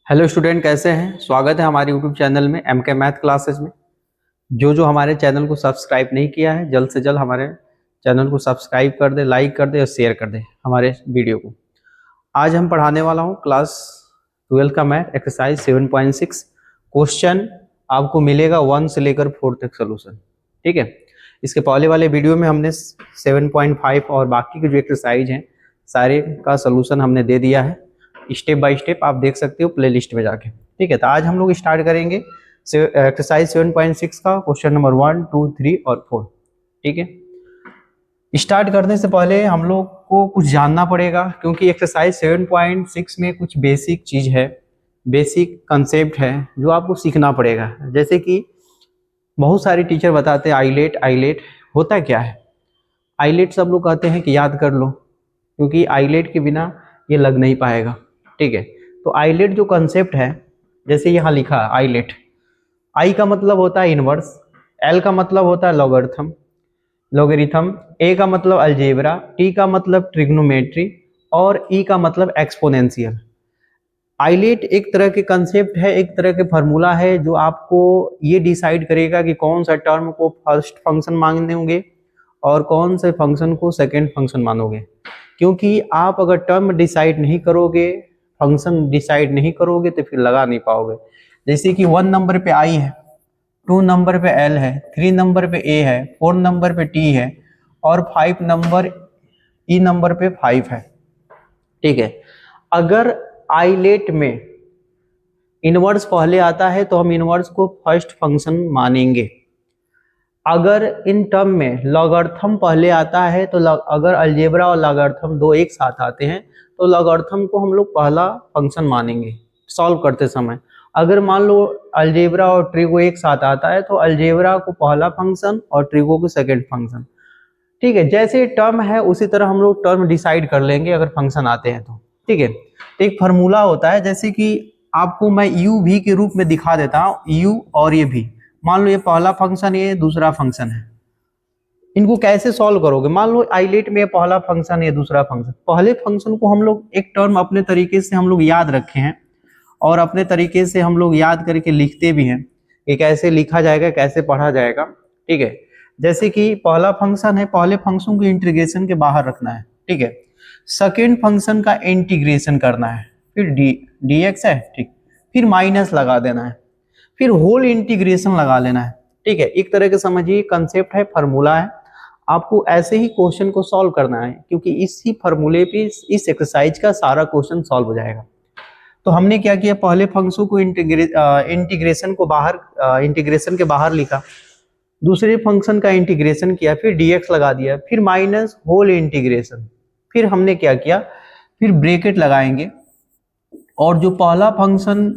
Hello student, कैसे हैं। स्वागत है हमारे यूट्यूब चैनल में MK मैथ क्लासेस में। जो हमारे चैनल को सब्सक्राइब नहीं किया है, जल्द से जल्द हमारे चैनल को सब्सक्राइब कर दे, लाइक कर दे और शेयर कर दे हमारे वीडियो को। आज हम पढ़ाने वाला हूं क्लास 12 का मैथ एक्सरसाइज 7.6। क्वेश्चन आपको मिलेगा 1 से लेकर 4 तक सोल्यूशन। ठीक है, इसके पहले वाले वीडियो में हमने 7.5 और बाकी के जो एक्सरसाइज हैं सारे का सोल्यूशन हमने दे दिया है। स्टेप बाय स्टेप आप देख सकते हो प्लेलिस्ट में जाके। ठीक है, तो आज हम लोग स्टार्ट करेंगे एक्सरसाइज 7.6 का क्वेश्चन नंबर 1, 2, 3 और 4। ठीक है, स्टार्ट करने से पहले हम लोग को कुछ जानना पड़ेगा, क्योंकि एक्सरसाइज 7.6 में कुछ बेसिक चीज है, बेसिक कंसेप्ट है जो आपको सीखना पड़ेगा। जैसे कि बहुत सारे टीचर बताते हैं आइलेट होता क्या है। आइलेट सब लोग कहते हैं कि याद कर लो, क्योंकि आइलेट के बिना ये लग नहीं पाएगा। ठीक है, तो आइलेट जो कंसेप्ट है, जैसे यहाँ लिखा है आइलेट, आई का मतलब होता है इनवर्स, एल का मतलब होता है लॉगरिथम, ए का मतलब अलजेब्रा, टी का मतलब ट्रिग्नोमेट्री और ई का मतलब एक्सपोनेंशियल। आइलेट एक तरह के कंसेप्ट है, एक तरह के फार्मूला है जो आपको ये डिसाइड करेगा कि कौन सा टर्म को फर्स्ट फंक्शन मानने होंगे और कौन से फंक्शन को सेकेंड फंक्शन मानोगे। क्योंकि आप अगर टर्म डिसाइड नहीं करोगे, फंक्शन डिसाइड नहीं करोगे तो फिर लगा नहीं पाओगे। जैसे कि 1 नंबर पे आई है, 2 नंबर पे एल है, 3 नंबर पे ए है, 4 नंबर पे टी है और 5 नंबर ई नंबर पे 5 है। ठीक है, अगर आइलेट में इनवर्स पहले आता है तो हम इनवर्स को फर्स्ट फंक्शन मानेंगे। अगर इन टर्म में लॉगरिथम पहले आता है तो अगर अलजेब्रा और लॉगरिथम दो एक साथ आते हैं तो लॉगरिथम को हम लोग पहला फंक्शन मानेंगे सॉल्व करते समय। अगर मान लो अलजेब्रा और ट्रिगो एक साथ आता है तो अलजेब्रा को पहला फंक्शन और ट्रिगो को सेकंड फंक्शन। ठीक है, जैसे टर्म है उसी तरह हम लोग टर्म डिसाइड कर लेंगे अगर फंक्शन आते हैं तो। ठीक है, तो एक फार्मूला होता है, जैसे कि आपको मैं यू भी के रूप में दिखा देता हूँ, यू और ये भी। मान लो ये पहला फंक्शन, ये दूसरा फंक्शन है, इनको कैसे सॉल्व करोगे। मान लो आइलेट में पहला फंक्शन, ये दूसरा फंक्शन। पहले फंक्शन को हम लोग एक टर्म अपने तरीके से हम लोग याद रखे हैं और अपने तरीके से हम लोग याद करके लिखते भी हैं कि कैसे लिखा जाएगा, कैसे पढ़ा जाएगा। ठीक है, जैसे कि पहला फंक्शन है, पहले फंक्शन को इंटीग्रेशन के बाहर रखना है। ठीक है, सेकेंड फंक्शन का इंटीग्रेशन करना है, फिर डी एक्स है, ठीक, फिर माइनस लगा देना है, फिर होल इंटीग्रेशन लगा लेना है। ठीक है, एक तरह के समझिए कंसेप्ट है, फार्मूला है। आपको ऐसे ही क्वेश्चन को सॉल्व करना है, क्योंकि इसी फार्मूले पे इस एक्सरसाइज का सारा क्वेश्चन सॉल्व हो जाएगा। तो हमने क्या किया, पहले फंक्शन को इंटीग्रेशन को बाहर इंटीग्रेशन के बाहर लिखा, दूसरे फंक्शन का इंटीग्रेशन किया, फिर dx लगा दिया, फिर माइनस होल इंटीग्रेशन, फिर हमने क्या किया, फिर ब्रैकेट लगाएंगे और जो पहला फंक्शन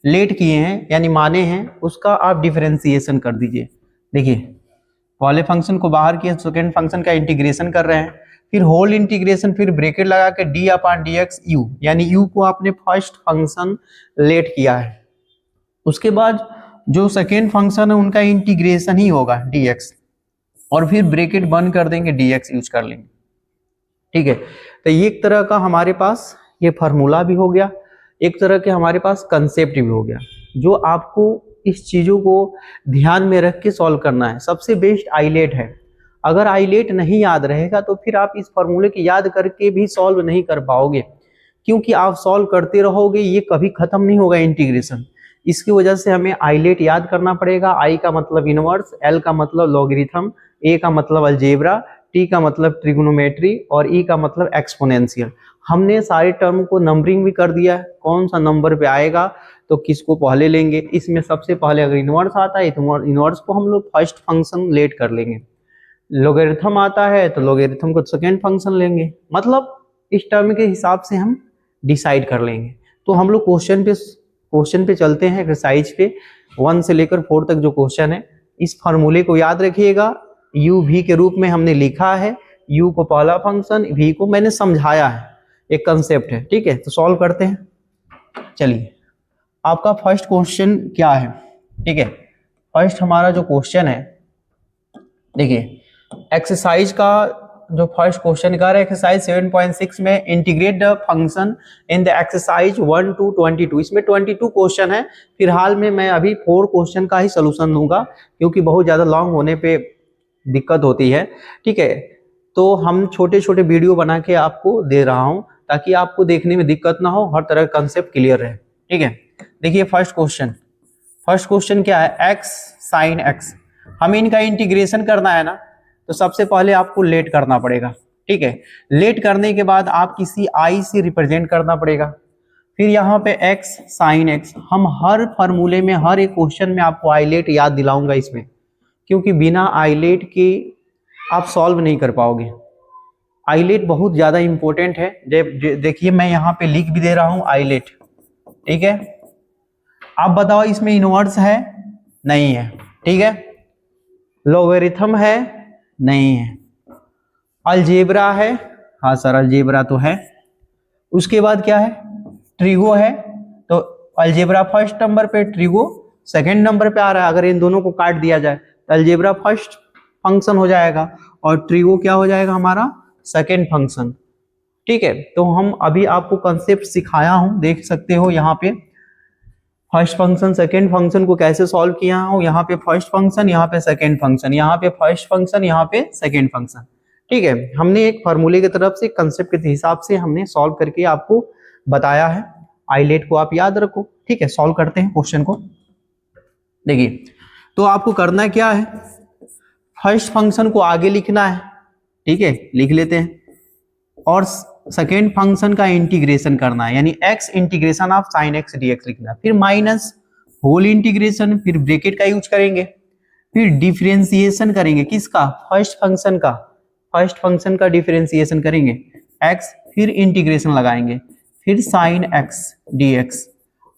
लेट किए हैं यानी माने हैं उसका आप डिफरेंशिएशन कर दीजिए। देखिए, पहले फंक्शन को बाहर किया, सेकेंड फंक्शन का इंटीग्रेशन कर रहे हैं, फिर होल इंटीग्रेशन, फिर ब्रैकेट लगा के D upon D x you, यानी यू को आपने फर्स्ट फंक्शन लेट किया है। उसके बाद जो सेकेंड फंक्शन है उनका इंटीग्रेशन ही होगा dx, और फिर ब्रैकेट बंद कर देंगे, dx यूज कर लेंगे। ठीक है, तो ये एक तरह का हमारे पास ये फार्मूला भी हो गया, एक तरह के हमारे पास कंसेप्ट भी हो गया, जो आपको इस चीजों को ध्यान में रख के सॉल्व करना है। सबसे बेस्ट आइलेट है। अगर आइलेट नहीं याद रहेगा तो फिर आप इस फार्मूले की याद करके भी सॉल्व नहीं कर पाओगे, क्योंकि आप सॉल्व करते रहोगे, ये कभी खत्म नहीं होगा इंटीग्रेशन। इसकी वजह से हमें आइलेट याद करना पड़ेगा। आई का मतलब इनवर्स, एल का मतलब लॉगरिथम, ए का मतलब अलजेब्रा, टी का मतलब ट्रिग्नोमेट्री और ई का मतलब एक्सपोनेंशियल। हमने सारे टर्म को नंबरिंग भी कर दिया है, कौन सा नंबर पे आएगा तो किसको पहले लेंगे। इसमें सबसे पहले अगर इनवर्स आता है तो इनवर्स को हम लोग फर्स्ट फंक्शन लेट कर लेंगे, लॉगरिथम आता है तो लॉगरिथम को सेकेंड फंक्शन लेंगे, मतलब इस टर्म के हिसाब से हम डिसाइड कर लेंगे। तो हम लोग क्वेश्चन पे चलते हैं, एक्सरसाइज पे 1 से लेकर 4 तक जो क्वेश्चन है। इस फार्मूले को याद रखिएगा, यू भी के रूप में हमने लिखा है, यू को पहला फंक्शन, भी को मैंने समझाया है, एक कंसेप्ट है। ठीक है, तो सॉल्व करते हैं। चलिए, आपका फर्स्ट क्वेश्चन क्या है। ठीक है, फर्स्ट हमारा जो क्वेश्चन है, देखिए एक्सरसाइज का जो फर्स्ट क्वेश्चन का है एक्सरसाइज 7.6 में integrate the function in the exercise 1 to 22। इसमें 22 क्वेश्चन है। फिलहाल में मैं अभी 4 क्वेश्चन का ही सोल्यूशन दूंगा क्योंकि बहुत ज़्यादा लॉन्ग होने पे दिक्कत होती है। ठीक है, तो हम छोटे छोटे वीडियो बना के आपको दे रहा हूँ ताकि आपको देखने में दिक्कत ना हो, हर तरह का कंसेप्ट क्लियर रहे। ठीक है, देखिए फर्स्ट क्वेश्चन क्या है, एक्स साइन एक्स। हमें इनका इंटीग्रेशन करना है ना, तो सबसे पहले आपको लेट करना पड़ेगा। ठीक है, लेट करने के बाद आप किसी आई से रिप्रेजेंट करना पड़ेगा। फिर यहाँ पे एक्स साइन एक्स, हम हर फॉर्मूले में हर एक क्वेश्चन में आपको आईलेट याद दिलाऊंगा इसमें, क्योंकि बिना आईलेट के आप सॉल्व नहीं कर पाओगे। आईलेट बहुत ज़्यादा इंपॉर्टेंट है। देखिए मैं यहाँ पे लिख भी दे रहा हूँ आईलेट। ठीक है, आप बताओ इसमें इनवर्स है, नहीं है। ठीक है, लोगरिथम है, नहीं है। अलजेब्रा है, हाँ सर अलजेब्रा तो है। उसके बाद क्या है, ट्रिगो है। तो अलजेब्रा फर्स्ट नंबर पे, ट्रिगो सेकंड नंबर पे आ रहा है। अगर इन दोनों को काट दिया जाए तो अलजेब्रा फर्स्ट फंक्शन हो जाएगा और ट्रिगो क्या हो जाएगा हमारा, सेकंड फंक्शन। ठीक है, तो हम अभी आपको कंसेप्ट सिखाया हूं, देख सकते हो यहाँ पे फर्स्ट फंक्शन सेकंड फंक्शन को कैसे सॉल्व किया हूं। यहाँ पे फर्स्ट फंक्शन, यहाँ पे सेकंड फंक्शन, यहाँ पे फर्स्ट फंक्शन, यहाँ पे सेकंड फंक्शन। ठीक है, हमने एक फार्मूले की तरफ से कंसेप्ट के हिसाब से हमने सॉल्व करके आपको बताया है। आईलेट को आप याद रखो। ठीक है, सॉल्व करते हैं क्वेश्चन को। देखिए तो आपको करना क्या है, फर्स्ट फंक्शन को आगे लिखना है। ठीक है, लिख लेते हैं। और सेकेंड फंक्शन का इंटीग्रेशन करना है, यानी x integration of sine x dx लिखना है। फिर माइनस होल इंटीग्रेशन, फिर ब्रैकेट का यूज करेंगे। फिर डिफरेंशिएशन करेंगे किसका, फर्स्ट फंक्शन का डिफरेंशिएशन करेंगे x, फिर इंटीग्रेशन लगाएंगे, फिर साइन एक्स dx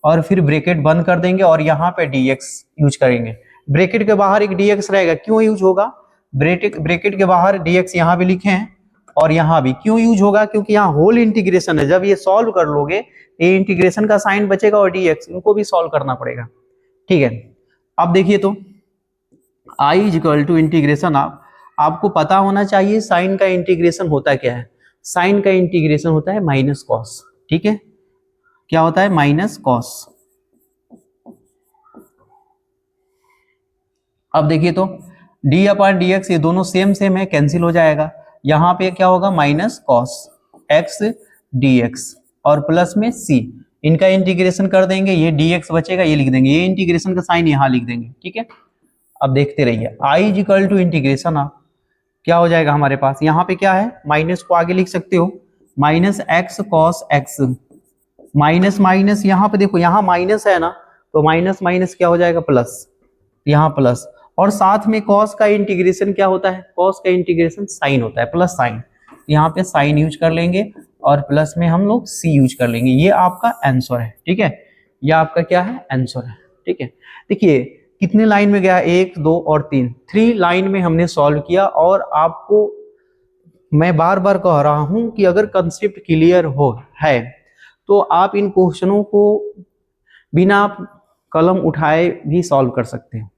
और फिर ब्रैकेट बंद कर देंगे और यहाँ पे dx यूज करेंगे। ब्रैकेट के बाहर एक dx रहेगा, क्यों यूज होगा, ब्रैकेट के बाहर dx यहाँ भी लिखे हैं और यहाँ भी क्यों यूज होगा, क्योंकि यहाँ होल इंटीग्रेशन है। जब ये सॉल्व कर लोगे ये इंटीग्रेशन का साइन बचेगा और dx इनको भी सॉल्व करना पड़ेगा। ठीक है, अब देखिए तो i is equal to integration आपको पता होना चाहिए साइन का इंटीग्रेशन होता क्या है। साइन का इंटीग्रेशन होता है माइनस कॉस। ठीक है, क्या होता है, माइनस कॉस। अब देखिए तो d अपॉन dx ये दोनों सेम है, कैंसिल हो जाएगा। यहाँ पे क्या होगा, माइनस कॉस एक्स dx और प्लस में c, इनका इंटीग्रेशन कर देंगे, ये dx बचेगा, ये लिख देंगे, ये इंटीग्रेशन का साइन यहाँ लिख देंगे। ठीक है, अब देखते रहिए। i is equal to integration क्या हो जाएगा हमारे पास, यहाँ पे क्या है, माइनस को आगे लिख सकते हो, minus x cos x, minus minus यहाँ पे देखो, यहाँ माइनस है ना, तो माइनस माइनस क्या हो जाएगा, प्लस, यहाँ प्लस। और साथ में कॉस का इंटीग्रेशन क्या होता है, कॉस का इंटीग्रेशन साइन होता है, प्लस साइन। यहाँ पे साइन यूज कर लेंगे और प्लस में हम लोग सी यूज कर लेंगे। ये आपका आंसर है। ठीक है, ये आपका क्या है, आंसर है। ठीक है, देखिए कितने लाइन में गया, 1 2 और 3 लाइन में हमने सॉल्व किया। और आपको मैं बार बार कह रहा हूं कि अगर कंसेप्ट क्लियर है तो आप इन क्वेश्चनों को बिना कलम उठाए भी सॉल्व कर सकते हैं,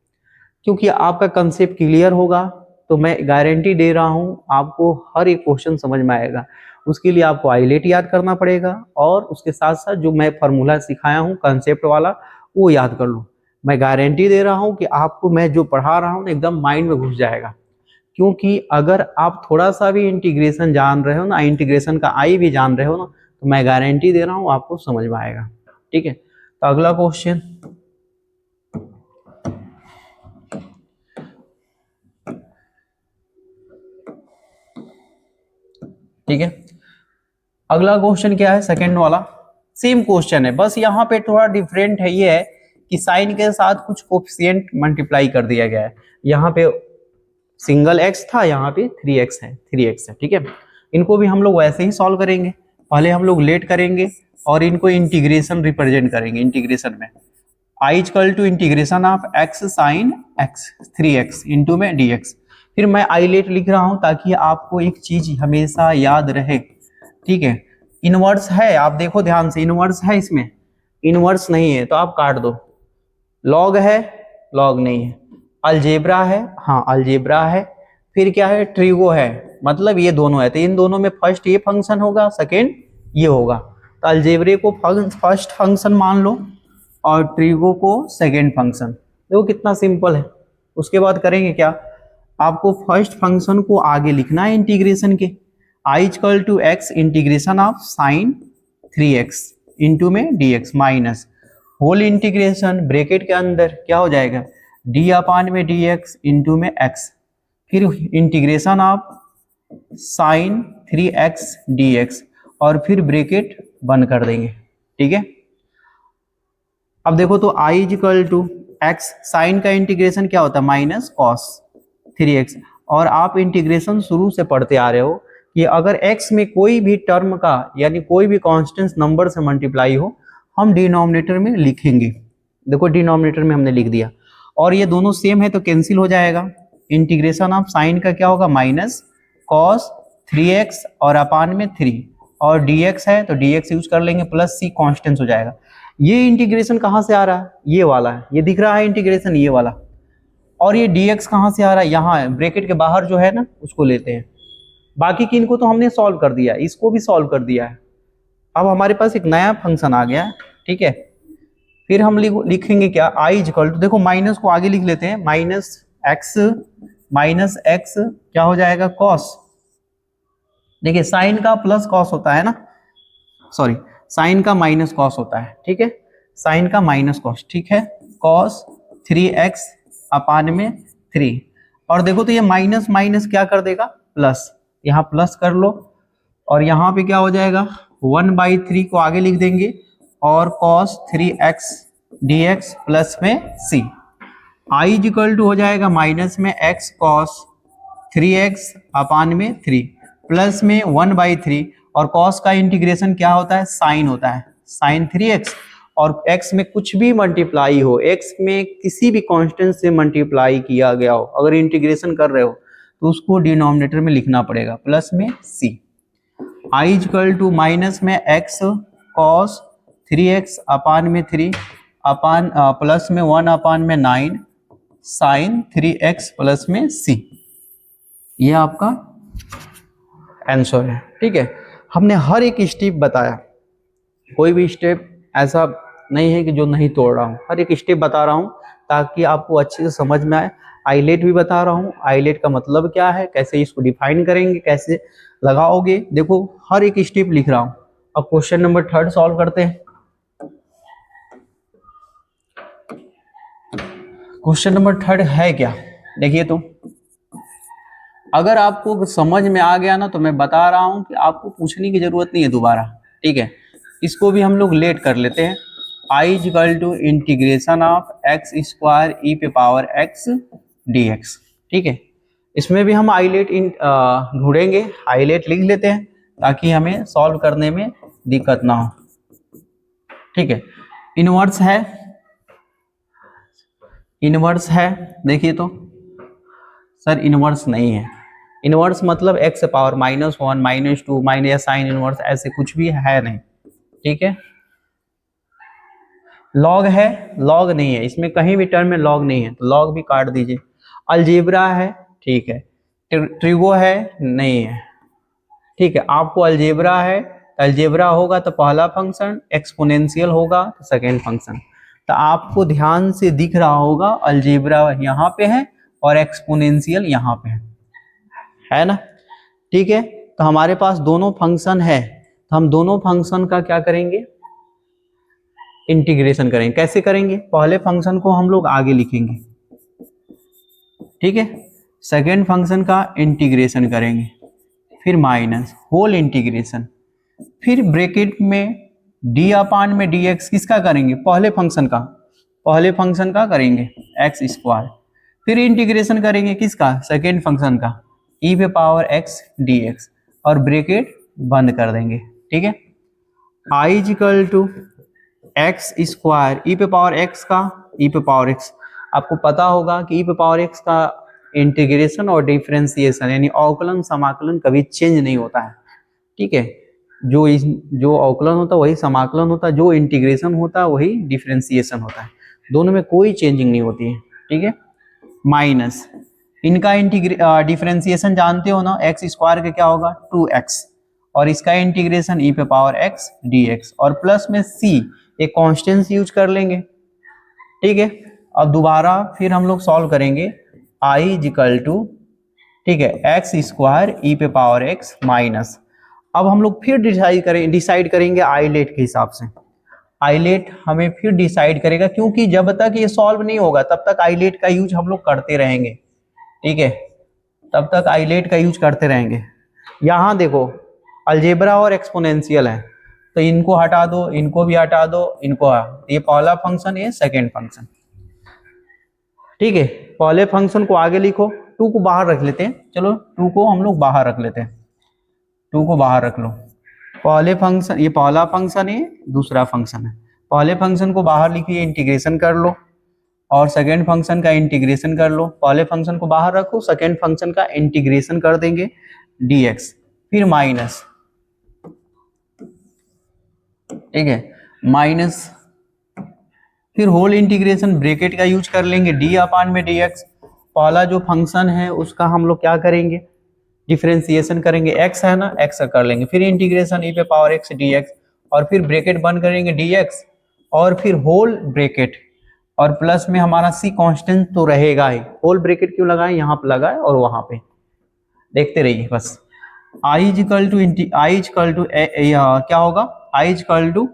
क्योंकि आपका कंसेप्ट क्लियर होगा तो मैं गारंटी दे रहा हूं आपको हर एक क्वेश्चन समझ में आएगा। उसके लिए आपको आईलेट याद करना पड़ेगा और उसके साथ साथ जो मैं फार्मूला सिखाया हूं कंसेप्ट वाला वो याद कर लो। मैं गारंटी दे रहा हूं कि आपको मैं जो पढ़ा रहा हूं एकदम माइंड में घुस जाएगा, क्योंकि अगर आप थोड़ा सा भी इंटीग्रेशन जान रहे हो ना, इंटीग्रेशन का आई भी जान रहे हो ना, तो मैं गारंटी दे रहा हूं आपको समझ में आएगा। ठीक है, तो अगला क्वेश्चन, ठीक है, अगला क्वेश्चन क्या है, सेकंड वाला सेम क्वेश्चन है, बस यहाँ पे थोड़ा डिफरेंट है। ये है कि साइन के साथ कुछ कोफिशिएंट मल्टीप्लाई कर दिया गया है। यहाँ पे सिंगल x था, यहाँ पे 3x है। ठीक है, इनको भी हम लोग वैसे ही सॉल्व करेंगे। पहले हम लोग लेट करेंगे और इनको इंटीग्रेशन रिप्रेजेंट करेंगे। इंटीग्रेशन में i equal to integration of x sine x 3x into में dx। फिर मैं आई लेट लिख रहा हूं ताकि आपको एक चीज हमेशा याद रहे। ठीक है, इनवर्स है, आप देखो ध्यान से, इनवर्स है, इसमें इनवर्स नहीं है तो आप काट दो। लॉग है, लॉग नहीं है। अलजेब्रा है, हाँ अलजेब्रा है। फिर क्या है, ट्रिगो है, मतलब ये दोनों है, तो इन दोनों में फर्स्ट ये फंक्शन होगा, सेकेंड ये होगा। तो अलजेब्रे को फर्स्ट फंक्शन मान लो और ट्रिगो को सेकेंड फंक्शन। देखो कितना सिंपल है। उसके बाद करेंगे क्या, आपको फर्स्ट फंक्शन को आगे लिखना है इंटीग्रेशन के, I equal to x integration of sine 3x into में dx minus whole integration bracket के अंदर क्या हो जाएगा, d अपान में dx इंटू में x, फिर integration of sine 3x dx और फिर ब्रैकेट बंद कर देंगे। ठीक है, अब देखो तो i equal to x, sine का इंटीग्रेशन क्या होता है माइनस कॉस 3x, और आप इंटीग्रेशन शुरू से पढ़ते आ रहे हो कि अगर x में कोई भी टर्म का यानी कोई भी कांस्टेंट नंबर से मल्टीप्लाई हो हम डिनोमिनेटर में लिखेंगे। देखो डिनोमिनेटर में हमने लिख दिया और ये दोनों सेम है तो कैंसिल हो जाएगा। इंटीग्रेशन ऑफ साइन का क्या होगा माइनस कॉस 3x और अपान में 3 और dx है तो dx यूज कर लेंगे प्लस c कांस्टेंट हो जाएगा। ये इंटीग्रेशन कहाँ से आ रहा है, ये वाला है, ये दिख रहा है इंटीग्रेशन ये वाला, और ये dx कहाँ से आ रहा है, यहाँ है, ब्रैकेट के बाहर जो है ना उसको लेते हैं। बाकी की इनको तो हमने सॉल्व कर दिया, इसको भी सॉल्व कर दिया है। अब हमारे पास एक नया फंक्शन आ गया। ठीक है, फिर हम लिखेंगे क्या, आई इक्वल टू, देखो माइनस को आगे लिख लेते हैं, माइनस एक्स क्या हो जाएगा कॉस, देखिए साइन का प्लस कॉस होता है ना, सॉरी साइन का माइनस कॉस होता है। ठीक है, साइन का माइनस कॉस, ठीक है, कॉस 3x अपान में 3, और देखो तो ये माइनस माइनस क्या कर देगा प्लस, यहाँ प्लस कर लो और यहाँ पे क्या हो जाएगा 1/3 को आगे लिख देंगे और cos 3x dx प्लस में c, i इक्वल टू हो जाएगा माइनस में x cos 3x अपान में 3 प्लस में 1/3, और cos का इंटीग्रेशन क्या होता है साइन होता है, साइन 3x, और x में कुछ भी मल्टीप्लाई हो, x में किसी भी कांस्टेंट से मल्टीप्लाई किया गया हो, अगर इंटीग्रेशन कर रहे हो तो उसको डिनोमिनेटर में लिखना पड़ेगा प्लस में c, i equal to minus में x cos 3x अपान में 3 अपान प्लस में 1 अपान में 9 साइन 3x प्लस में c, ये आपका आंसर है। ठीक है, हमने हर एक स्टेप बताया, कोई भी स्टेप ऐसा नहीं है कि जो नहीं तोड़ रहा हूँ, हर एक स्टेप बता रहा हूँ ताकि आपको अच्छे से समझ में आए। आइलेट भी बता रहा हूँ, आइलेट का मतलब क्या है, कैसे इसको डिफाइन करेंगे, कैसे लगाओगे, देखो हर एक स्टेप लिख रहा हूँ। अब क्वेश्चन नंबर 3 सॉल्व करते हैं। क्वेश्चन नंबर 3 है क्या, देखिए तो अगर आपको समझ में आ गया ना तो मैं बता रहा हूं कि आपको पूछने की जरूरत नहीं है दोबारा। ठीक है, इसको भी हम लोग लेट कर लेते हैं, i equal to integration of x square e पे पावर x dx। ठीक है, इसमें भी हम आइलेट ढूंढेंगे, आइलेट लिख लेते हैं ताकि हमें सॉल्व करने में दिक्कत ना हो। ठीक है, इनवर्स है, इनवर्स है, देखिए तो सर इनवर्स नहीं है, इनवर्स मतलब x पावर -1 -2 माइनस या साइन इनवर्स ऐसे कुछ भी है नहीं। ठीक है, लॉग है, लॉग नहीं है, इसमें कहीं भी टर्म में लॉग नहीं है तो लॉग भी काट दीजिए। अलजेब्रा है, ठीक है, ट्रिगो है, नहीं है। ठीक है, आपको अलजेब्रा है, अलजेब्रा होगा तो पहला फंक्शन, एक्सपोनेंशियल होगा तो सेकेंड फंक्शन, तो आपको ध्यान से दिख रहा होगा अलजेब्रा यहाँ पे है और एक्सपोनेंशियल यहाँ पे है ना। ठीक है, तो हमारे पास दोनों फंक्शन है, तो हम दोनों फंक्शन का क्या करेंगे, इंटीग्रेशन करेंगे। कैसे करेंगे, पहले फंक्शन को हम लोग आगे लिखेंगे, ठीक है, सेकेंड फंक्शन का इंटीग्रेशन करेंगे, फिर माइनस होल इंटीग्रेशन, फिर ब्रैकेट में d अपान में dx किसका करेंगे, पहले फंक्शन का, पहले फंक्शन का करेंगे एक्स स्क्वायर, फिर इंटीग्रेशन करेंगे किसका, सेकेंड फंक्शन का e पे पावर x dx और ब्रैकेट बंद कर देंगे। ठीक है, i equal to x square e पे पावर x का e पे पावर x, आपको पता होगा कि e पे पावर x का इंटीग्रेशन और डिफरेंशिएशन यानी अवकलन समाकलन कभी चेंज नहीं होता है। ठीक है, जो अवकलन होता है वही समाकलन होता है, जो इंटीग्रेशन होता है वही डिफरेंशिएशन होता है, दोनों में कोई चेंजिंग नहीं होती है। ठीक है, माइनस इनका डिफरेंशिएशन जानते हो ना, एक्स स्क्वायर का क्या होगा 2x, और इसका इंटीग्रेशन e पे पावर x dx, और प्लस में c एक कांस्टेंट यूज कर लेंगे। ठीक है, अब दोबारा फिर हम लोग सॉल्व करेंगे i इक्वल टू, ठीक है, एक्स स्क्वायर ई पे पावर x माइनस, अब हम लोग फिर डिसाइड करेंगे आइलेट के हिसाब से। आइलेट हमें फिर डिसाइड करेगा, क्योंकि जब तक ये सॉल्व नहीं होगा तब तक आइलेट का यूज हम लोग करते रहेंगे। ठीक है, तब तक आइलेट का यूज करते रहेंगे। यहाँ देखो अलजेब्रा और एक्सपोनेंशियल है, तो इनको हटा दो, इनको भी हटा दो, इनको ये पहला फंक्शन, ये सेकेंड फंक्शन। ठीक है, पहले फंक्शन को आगे लिखो, 2 को बाहर रख लेते हैं, चलो 2 को हम लोग बाहर रख लेते हैं, 2 को बाहर रख लो। पहले फंक्शन, ये पहला फंक्शन है, दूसरा फंक्शन है, पहले फंक्शन को बाहर लिखिए, इंटीग्रेशन कर लो, और सेकेंड फंक्शन का इंटीग्रेशन कर लो। पहले फंक्शन को बाहर रखो, सेकेंड फंक्शन का इंटीग्रेशन कर देंगे dx, फिर माइनस, ठीक है, माइनस, फिर होल इंटीग्रेशन, ब्रैकेट का यूज कर लेंगे, d अपान में dx। पहला जो फंक्शन है उसका हम लोग क्या करेंगे, डिफरेंशिएशन करेंगे, x है ना, x कर लेंगे, फिर इंटीग्रेशन e पे पावर x dx, और फिर ब्रैकेट बंद करेंगे dx, और फिर होल ब्रैकेट, और प्लस में हमारा c कांस्टेंट तो रहेगा ही। होल ब्रैकेट क्यों लगाए, यहाँ पे लगाए और वहां पे, देखते रहिए बस। i इक्वल टू क्या होगा, i equal to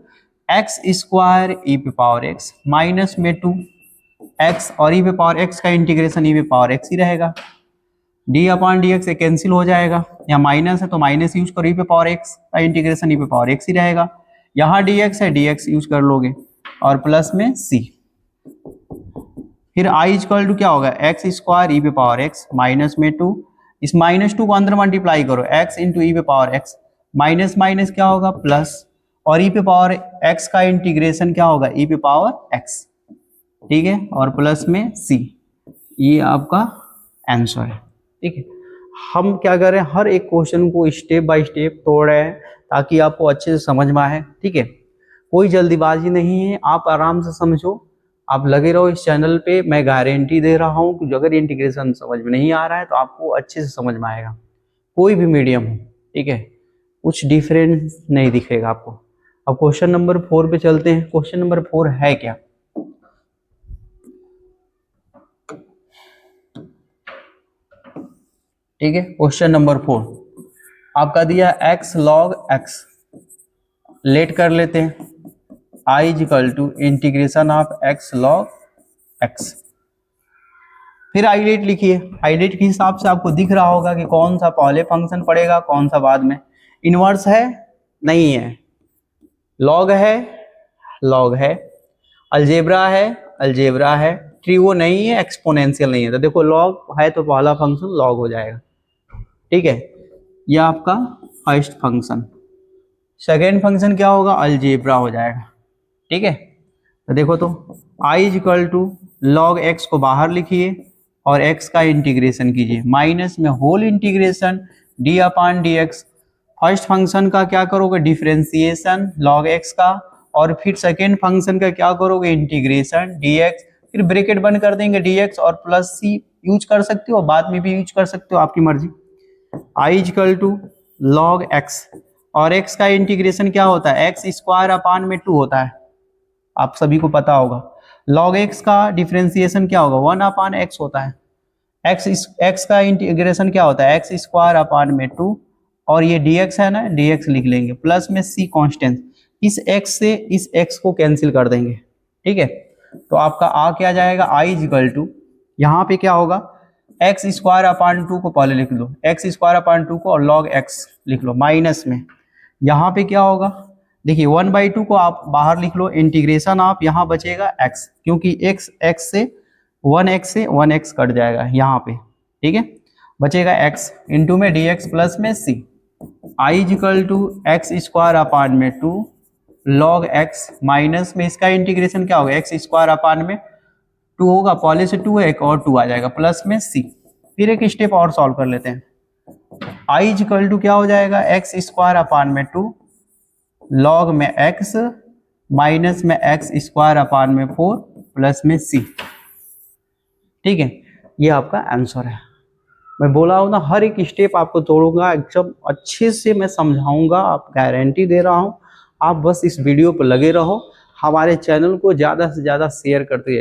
x square e पे पावर x माइनस में 2x, और ई पे पावर x का इंटीग्रेशन ई पे पावर x ही रहेगा। d upon d x cancel हो जाएगा, यहाँ माइनस है तो माइनस यूज करो, ई पे पावर x का इंटीग्रेशन ई पे पावर x ही रहेगा। यहाँ dx है, dx यूज कर लोगे, और प्लस में c, फिर i इक्वल टू क्या होगा, एक्स स्क्वायर ई पे पावर x माइनस में 2, इस माइनस 2 को अंदर मल्टीप्लाई करो, x इंटू ई पे पावर x, माइनस माइनस क्या होगा प्लस, और ई पे पावर x का इंटीग्रेशन क्या होगा, ई पे पावर x, ठीक है, और प्लस में c। ये आपका आंसर है। ठीक है, हम क्या कर रहे हैं, हर एक क्वेश्चन को स्टेप बाय स्टेप तोड़ रहे हैं ताकि आपको अच्छे से समझ में आए। ठीक है, कोई जल्दीबाजी नहीं है, आप आराम से समझो, आप लगे रहो इस चैनल पे। मैं गारंटी दे रहा हूँ कि अगर इंटीग्रेशन समझ में नहीं आ रहा है तो आपको अच्छे से समझ में आएगा, कोई भी मीडियम हो। ठीक है, कुछ डिफरेंस नहीं दिखेगा आपको। अब क्वेश्चन नंबर 4 पे चलते हैं। क्वेश्चन नंबर 4 है क्या, ठीक है, क्वेश्चन नंबर 4 आपका दिया x log x, लेट कर लेते हैं, i equal to integration of x log x, फिर आइलेट लिखिए। आइलेट के हिसाब से आपको दिख रहा होगा कि कौन सा पहले फंक्शन पड़ेगा, कौन सा बाद में। इनवर्स है, नहीं है, लॉग है, लॉग है, अलजेब्रा है, अलजेब्रा है, ट्रिगो नहीं है, एक्सपोनेंशियल नहीं है। तो देखो लॉग है तो पहला फंक्शन लॉग हो जाएगा। ठीक है, यह आपका फर्स्ट फंक्शन। सेकेंड फंक्शन क्या होगा, अलजेब्रा हो जाएगा। ठीक है, तो देखो तो i equal to log x को बाहर लिखिए और x का इंटीग्रेशन कीजिए, माइनस में whole integration d upon d x. First function का क्या करोगे, डिफरेंशिएशन लॉग x का, और फिर सेकेंड फंक्शन का क्या करोगे, इंटीग्रेशन dx, फिर ब्रैकेट बंद कर देंगे dx, और प्लस c यूज कर सकते हो, बाद में भी यूज कर सकते हो, आपकी मर्जी। i equal to log x, और x का इंटीग्रेशन क्या होता है, एक्स स्क्वायर अपान में 2 होता है, आप सभी को पता होगा। log x का डिफरेंशिएशन क्या होगा, 1 अपान x होता है। x का इंटीग्रेशन क्या होता है, एक्स स्क्वायर अपान में 2, और ये dx है ना, dx लिख लेंगे, प्लस में c कांस्टेंट, इस x से इस x को कैंसिल कर देंगे। ठीक है, तो आपका आ क्या जाएगा, i इक्वल टू, यहाँ पे क्या होगा, एक्स स्क्वायर अपान 2 को पहले लिख लो, एक्स स्क्वायर अपान 2 को, और log x लिख लो, माइनस में यहाँ पे क्या होगा, देखिए 1/2 को आप बाहर लिख लो, इंटीग्रेशन आप यहाँ बचेगा x, क्योंकि x से 1x कट जाएगा यहाँ पे। ठीक है, बचेगा x इंटू में dx प्लस में c। i equal to x square upon में 2 log x, माइनस में इसका इंटीग्रेशन क्या होगा, एक्स स्क्वायर अपान में 2 होगा, पहले से 2 है, एक और 2 आ जाएगा, प्लस में c। फिर एक स्टेप और सॉल्व कर लेते हैं। i इक्वल टू क्या हो जाएगा, एक्स स्क्वायर अपान में 2 log में x, माइनस में एक्स स्क्वायर अपान में 4, प्लस में c। ठीक है, ये आपका आंसर है। मैं बोला हूँ ना, हर एक स्टेप आपको तोड़ूंगा, एकदम अच्छे से मैं समझाऊंगा, आप गारंटी दे रहा हूँ। आप बस इस वीडियो पर लगे रहो, हमारे चैनल को ज़्यादा से ज़्यादा शेयर करते